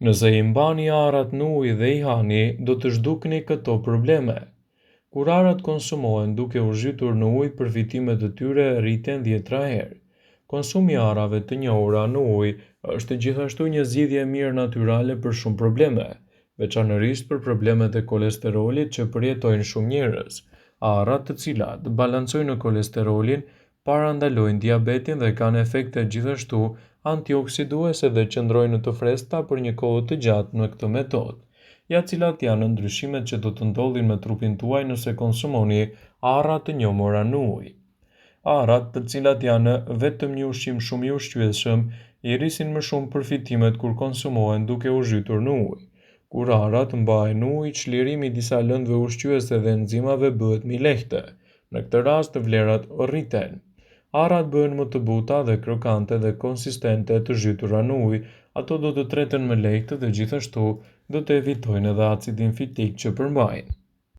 Nëse i mbani arrat në ujë dhe i hani, do të zhdukni këto probleme. Kur arrat konsumohen duke u zhytur në ujë, përfitimet e tyre rriten 10 herë. Konsumi i arrave të njohura në ujë është gjithashtu një zgjidhje e mirë natyrale për shumë probleme, veçanërisht për problemet e kolesterolit që përjetojnë shumë njerëz. Arrat, të cilat balancojnë kolesterolin, parandalojnë diabetin dhe kanë efekte gjithashtu antioksiduese dhe qëndrojnë të freskëta për një kohë të gjatë në këtë metodë. Ja cilat janë ndryshimet që do të ndodhin me trupin tuaj nëse konsumoni arra të njohura në ujë. Arrat, të cilat janë vetëm një ushqim shumë i ushqyeshëm, i rrisin më shumë përfitimet kur konsumohen duke u zhytur në ujë. Kur arrat mbahen në ujë, çlirimi i disa lëndëve ushqyese dhe enzimave bëhet më i lehtë. Në këtë rast vlerat rriten. Arrat bëhen më të buta dhe krokante dhe konsistente të zhytura në ujë, ato do të treten më lehtë dhe gjithashtu do të evitojnë edhe acidin fitik që përmbajnë.